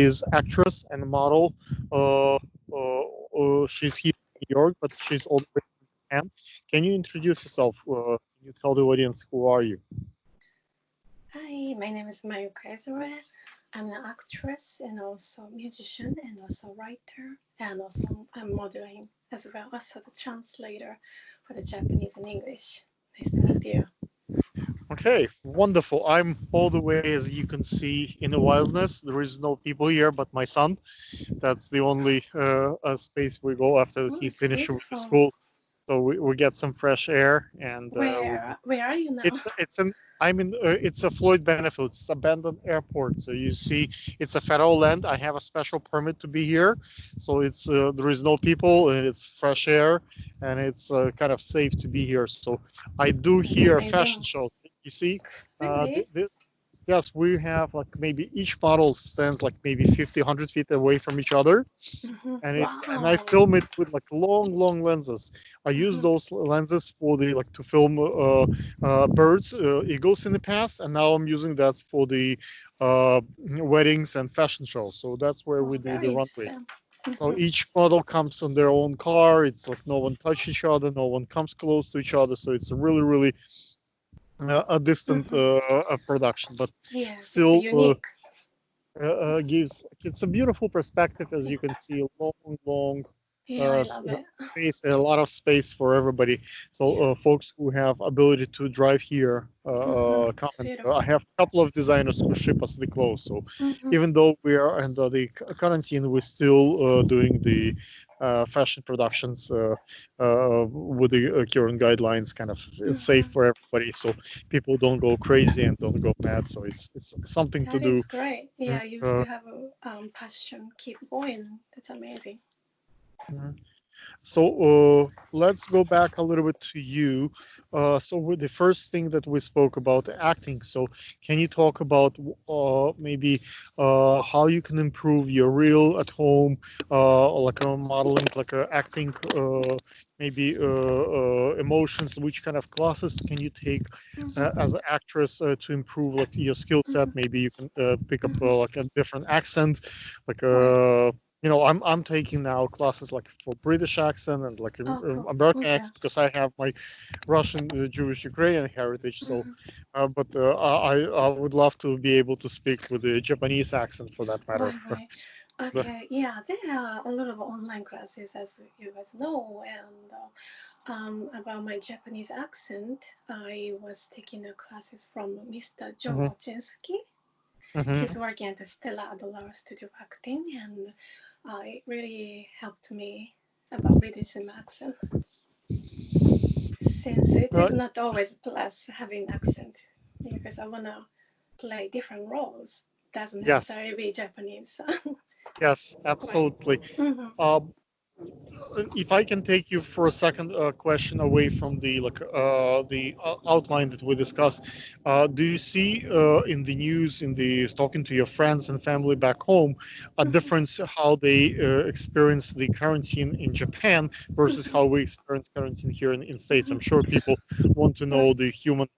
is actress and model. She's here in New York, but she's all the way from Japan. Can you introduce yourself? Can you tell the audience who are you? Hi, my name is Mayuke Ezure. I'm an actress and also musician and also writer and also I'm modeling as well as a translator for the Japanese and English. Nice to meet you. Okay, wonderful. I'm all the way, as you can see, in the wilderness. There is no people here but my son. That's the only space we go after Oh, he it's finishes with the beautiful. school. So we get some fresh air, and Where are you now? it's a Floyd Benefit. It's abandoned airport. So you see, it's a federal land. I have a special permit to be here, so it's there is no people, and it's fresh air, and it's kind of safe to be here. So I do here fashion Amazing. shows. You see, Really? this yes, we have like maybe each model stands like maybe 50, 100 feet away from each other, and I Wow. film it with like long lenses. I use Mhm. those lenses for the like to film birds, eagles in the past, and now I'm using that for the weddings and fashion shows. So that's where Oh, we do the very runway. interesting. So Mhm. each model comes on their own car. It's like no one touches each other, no one comes close to each other. So it's a really a distant Mhm. production, but Yes, it's still unique. gives it's a beautiful perspective, as you can see, long Yeah, uh, I s- love it. space, a lot of space for everybody. Yeah. So folks who have ability to drive here come, It's and I beautiful. have a couple of designers who ship us the clothes. So Mhm. even though we are under the quarantine, we're still doing the fashion productions with the current guidelines, kind of safe Mhm. for everybody, so people don't go crazy and don't go mad. So it's something to That do. is great. Yeah, you Uh, still have a passion. Keep going. That's amazing. mhm. So let's go back a little bit to you. So with the first thing that we spoke about acting. So can you talk about maybe how you can improve your reel at home, like a modeling, like a acting, maybe emotions? Which kind of classes can you take Mhm. as an actress to improve like your skill set? Mhm. Maybe you can pick up Mhm. like a different accent, like Right. I'm taking now classes like for British accent and like Oh, cool. American Okay. accent, because I have my Russian, Jewish, Ukrainian heritage. So, Mhm. but I would love to be able to speak with the Japanese accent for that matter. Right, right. Okay. Yeah, there are a lot of online classes, as you guys know, and about my Japanese accent, I was taking a classes from Mr. Joe Hmm. Ochinsky. He's Hmm. working at the Stella Adler Studio of Acting, and it really helped me about reducing my accent. Since it Uh, is not always plus having accent, because I wanna play different roles. Doesn't yes, necessarily be Japanese. yes, Right. absolutely. Mm-hmm. Uh, if I can take you for a second question away from the outline that we discussed, do you see in the news, in the talking to your friends and family back home, a Mm-hmm. difference how they experience the quarantine in Japan versus Mm-hmm. how we experience quarantine here in States? I'm Mm-hmm. sure people want to know Right. the human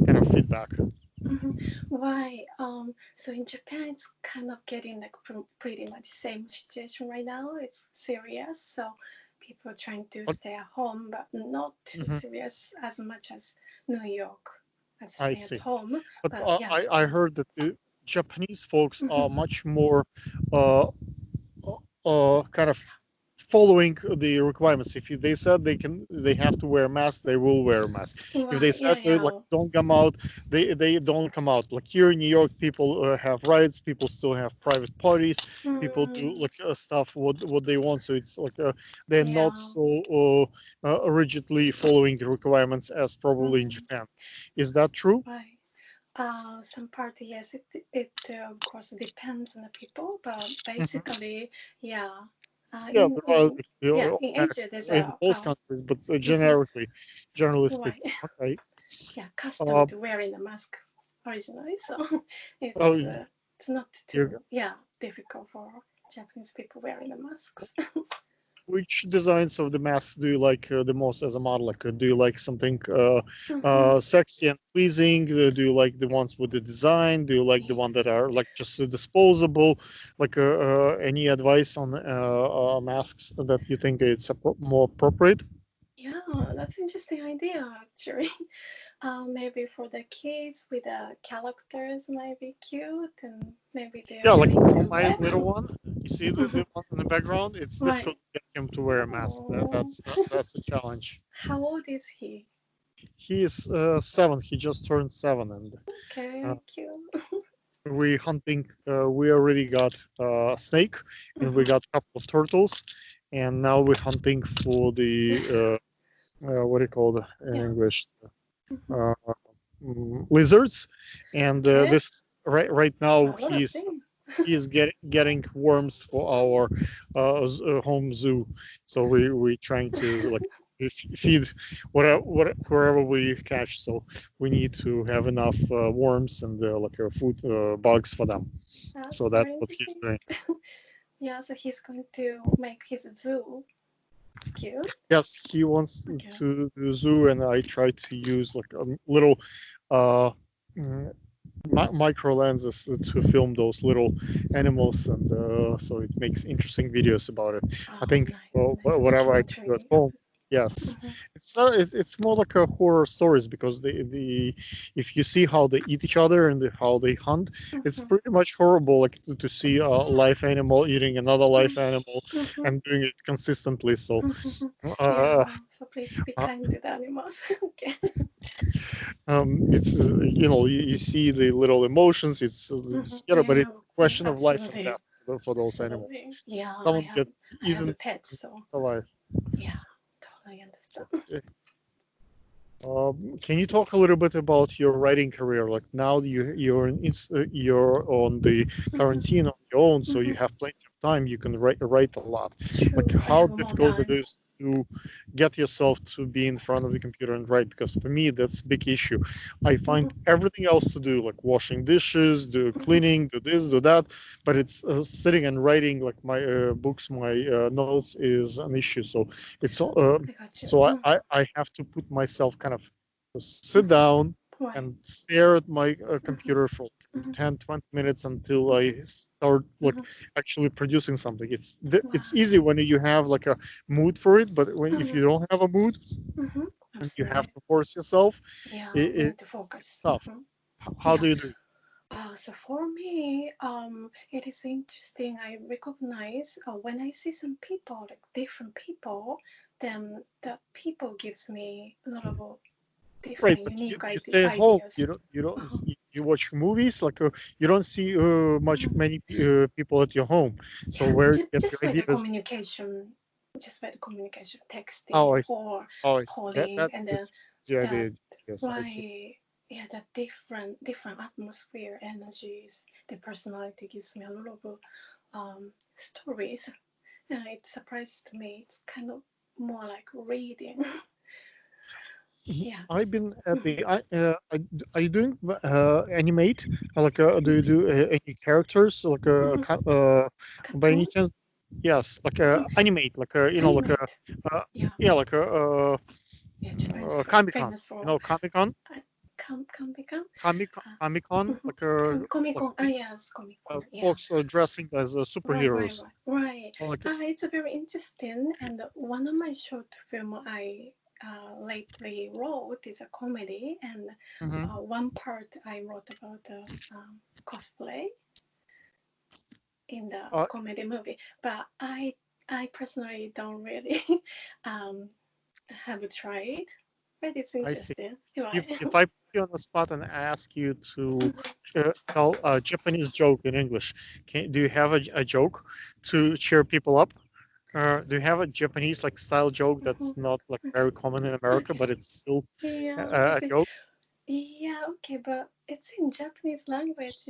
kind of feedback. Mm-hmm. Right. So in Japan, it's kind of getting like pretty much the same situation right now. It's serious, so people are trying to But, stay at home, but not too mhm, serious as much as New York. As I stay at see. home, But but yeah, I still. heard that the Japanese folks Mm-hmm. are much more uh, kind of following the requirements. If they said they have to wear a mask, they will wear a mask. If they Right. said Yeah. like Yeah. don't come out, they don't come out. Like here in New York, people have rights. People still have private parties. People do Mm, like stuff what they want. So it's like they're not yeah. so rigidly following the requirements as probably in Mm-hmm. Japan. Is that true? Right. Some part, yes, it of course depends on the people, but Hmm. basically, yeah. Yeah, there are Yeah, all in kind of Asia there's in a most countries, but mhm, generally right, speaking. Okay. yeah, custom Uh, to wearing a mask originally, so oh, it's not you too difficult for Japanese people wearing the masks. which designs of the masks do you like the most as a model? Like, do you like something Mm-hmm. sexy and pleasing? Do you like the ones with the design? Do you like the one that are like just disposable? Like, any advice on masks that you think it's more appropriate? Yeah, that's interesting idea actually. Maybe for the kids with the characters might be cute and maybe they Yeah, are like willing for to my wear. little one, you see the one in the background. It's difficult Right. to get him to wear a mask. Oh, That's a challenge. how old is he? He is 7. He just turned 7, and uh, Okay, cute. we hunting. We already got a snake, and we Mm-hmm. got a couple of turtles, and now we're hunting for the what do you call it in Yeah. English? Mm-hmm. Uh, Lizards, and Okay. this right now A lot of things. he is getting worms for our home zoo. So we trying to like feed wherever we catch. So we need to have enough worms and like food bugs for them. That's So that's very what he's interesting. doing. Yeah, so he's going to make his zoo. It's cute. Yes, he wants Okay. to do zoo, and I try to use like a little uh, mm, micro lenses to film those little animals, and so it makes interesting videos about it. I Oh, think nice. Nice whatever I do at documentary. home, yes, Mm-hmm. it's not. It's more like a horror stories because the if you see how they eat each other and how they hunt, it's Mm-hmm. pretty much horrible. Like to see a live animal eating another live animal Mm-hmm. and doing it consistently. So. Mm-hmm. Uh, Yeah, so please be uh, kind to the animals. Okay. it's you see the little emotions. Mm-hmm. But Yeah, it's a question of life and death absolutely. for those animals. Absolutely. Yeah, Someone get I have a eaten pet, and so alive. yeah, totally So, understand. can you talk a little bit about your writing career? Like now you're on the Mm-hmm. quarantine on your own, so you Mm-hmm. have plenty of time. You can write a lot. Like True, I how have more difficult it time. is to get yourself to be in front of the computer and write. Because for me, that's a big issue. I Mm-hmm. find everything else to do, like washing dishes, do Mm-hmm. cleaning, do this, do that, but it's sitting and writing like my books, my notes is an issue. So it's I got you. so Mm-hmm. I have to put myself kind of sit Mm-hmm. down Right. and stare at my Mm-hmm. computer for like Mm-hmm. 10, 20 minutes until I start like Mm-hmm. actually producing something. It's Wow. easy when you have like a mood for it, but when if Mm-hmm. you don't have a mood Mm-hmm. and you have Absolutely. to force yourself, Yeah, we need to it's focus. tough. Mm-hmm. How Yeah. do you do it? So for me, it is interesting. I recognize when I see some people, like different people, then the people gives me a lot of Right, different, but unique you stay at home. ideas. Uh-huh. You watch movies like you don't see Mhm. many people at your home. So Yeah, where do you get just your by the ideas? communication, Oh, texting I see. or Oh, I see. calling, That and then gives the that idea. Yes, I see. right, yeah, the different atmosphere, energies, the personality gives me a lot of stories. It surprises me. It's kind of more like reading. I've Yes. been at Mm-hmm. are you doing animate? Like, do you do any characters? Like, Mm-hmm. by any Cartoon. chance? Yes, like Mm-hmm. animate, like like Animate. uh, Yeah. yeah, like Yeah. Japan's Comic Con. famous You for know, Comic Con, Can become. Comic Con, Mm-hmm. Comic like Con. Ah, yes, Comic Con. Yeah. folks dressing as Right, right, superheroes. right, right. Like, It's a very interesting, and one of my short film I lately wrote is a comedy, and mhm. one part I wrote about cosplay in the uh, comedy movie. But I personally don't really um, have tried, but it's I see. interesting. Right. If I put you on the spot and ask you to tell a Japanese joke in English, do you have a joke to cheer people up? Do you have a Japanese like style joke Mhm. that's not like Okay. very common in America, Okay. but it's still Yeah, I a see. joke? Yeah, okay, but it's in Japanese language.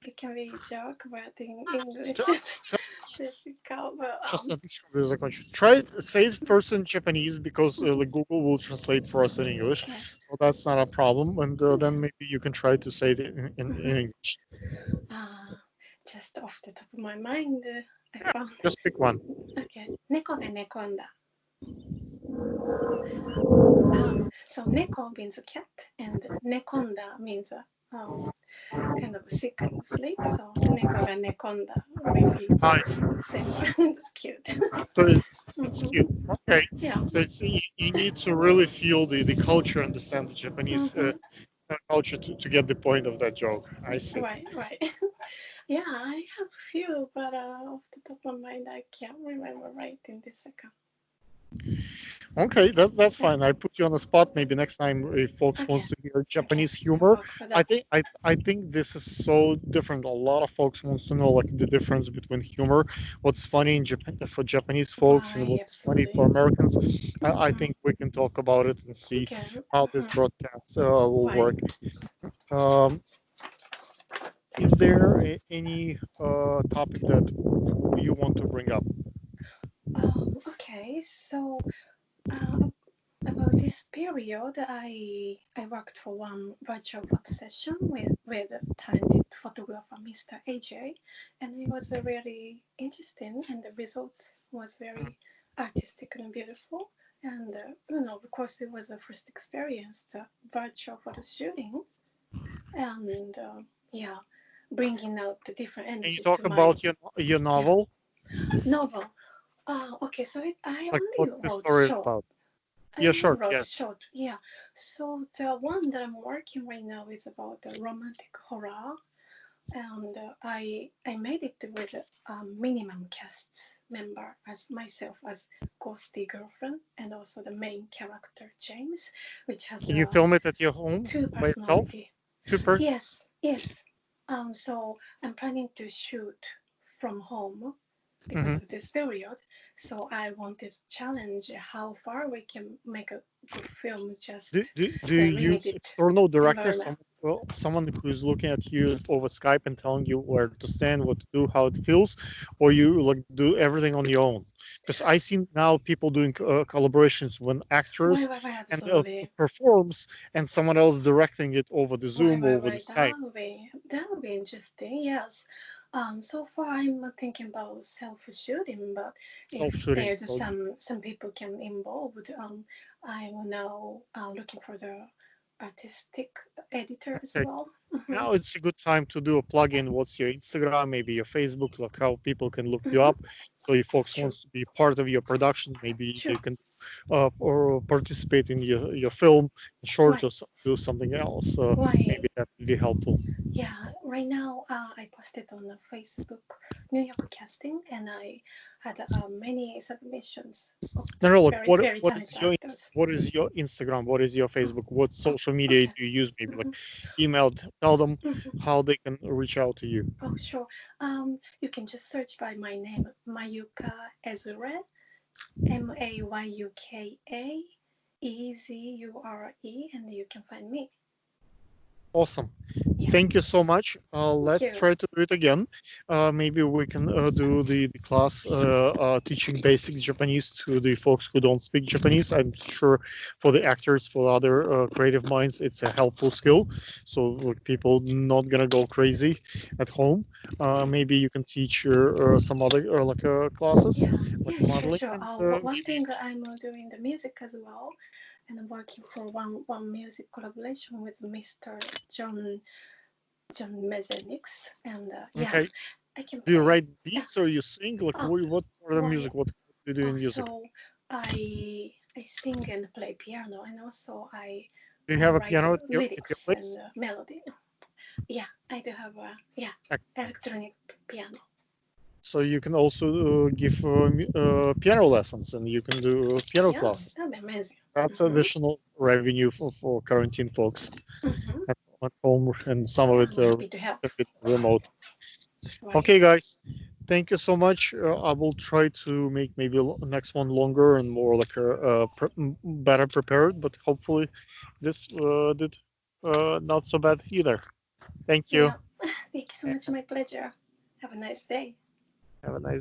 It can be a joke, but in English Ju- it's ju- difficult. But Just there's a question. Try it, say it first in Japanese because mhm. like Google will translate for us in English, Okay, so that's not a problem. And okay. then maybe you can try to say it in Mhm. English. Uh, just off the top of my mind, I Yeah, found. just pick one. Okay, 猫が寝込んだ. So 猫 means a cat, and 寝込んだ means kind of sick and sleep. So 猫が寝込んだ repeats Nice. same word. It's cute. So it's cute. Okay. Yeah. So you need to really feel the culture, understand the Japanese culture to get the point of that joke. I see. Right, right. Yeah, I have a few, but off the top of my mind, I can't remember right in this second. Okay, that's fine. I put you on the spot. Maybe next time, if folks Okay. wants to hear Okay. Japanese So humor, look for I that. think I think this is so different. A lot of folks wants to know like the difference between humor, what's funny in Japan for Japanese folks, and Why, what's funny for absolutely. Americans. I think we can talk about it and We see can. how this broadcast will Why? work. Um, is there any topic that you want to bring up? Okay. So uh, about this period, I worked for one virtual photo session with talented photographer Mr. AJ, and it was really interesting, and the results was very artistic and beautiful. And of course, it was the first experience, the virtual photo shooting, and yeah, bringing out the different Can you energy talk to my about your yeah novel? novel. Okay, so I Like, only what's the wrote story short. about? I Yeah, only sure. wrote Yes. short, yeah. So the one that I'm working right now is about the romantic horror, and I made it with a minimum cast member as myself as ghosty girlfriend, and also the main character James, which has Can you a film it at your home two by yourself? personality. Two person? Yes, yes. So I'm planning to shoot from home because Hmm. of this period. So I wanted to challenge how far we can make a good film just Do the you use limited external directors, environment. someone who's looking at you over Skype and telling you where to stand, what to do, how it feels, or you like do everything on your own? Because I see now people doing collaborations when actors Why, and absolutely. performs and someone else directing it over the Zoom, over the Why, Skype, that would be interesting. Yes. So far I'm thinking about self shooting, but self if shooting. there's So some people can involved, I am now looking for the artistic editor as okay, well. now it's a good time to do a plug-in. What's your Instagram, maybe your Facebook, like how people can look you Mm-hmm. up. So if folks Sure, wants to be part of your production, maybe sure. they can or participate in your film, short, Why? or do something else. Why? Maybe that would be helpful. Yeah, right now I posted on the Facebook New York casting, and I had many submissions of No, the no, like very very what talented is your actors. what is your Instagram? What is your Oh, Facebook? What oh, social media okay. do you use? Maybe like Mm-hmm. email. Tell them Mm-hmm. how they can reach out to you. Oh, sure. You can just search by my name, Mayuka Ezure, Mayuka and you can find me. Awesome. Yeah, Thank you so much. thank Let's you. try to do it again. Maybe we can do the class teaching basics Japanese to the folks who don't speak Japanese. I'm sure for the actors, for other creative minds, it's a helpful skill. So like, people not gonna go crazy at home. Maybe you can teach some other classes Yeah, like yeah, sure, modeling sure. and One maybe thing I'm doing the music as well, and I'm working for one music collaboration with Mr. John Mezenix, and yeah, okay. I can Do you play. write Yeah. beats or you sing? Like Oh, what sort of why? music? What do you do Oh, in music? so I sing and play piano, and also Do you I have a write piano at your lyrics and place? melody. Yeah, I do have a yeah Excellent. electronic piano. So you can also give piano lessons and you can do piano Yeah, classes. that'd be amazing. That's Mm-hmm. additional revenue for quarantine folks Mm-hmm. at home, and some of Yeah, it I'm happy to help. a bit remote. Right. Okay, guys, thank you so much. I will try to make maybe next one longer and more like a better prepared, but hopefully this did not so bad either. Thank you. Yeah. Thank you so much. My pleasure. Have a nice day. Have a nice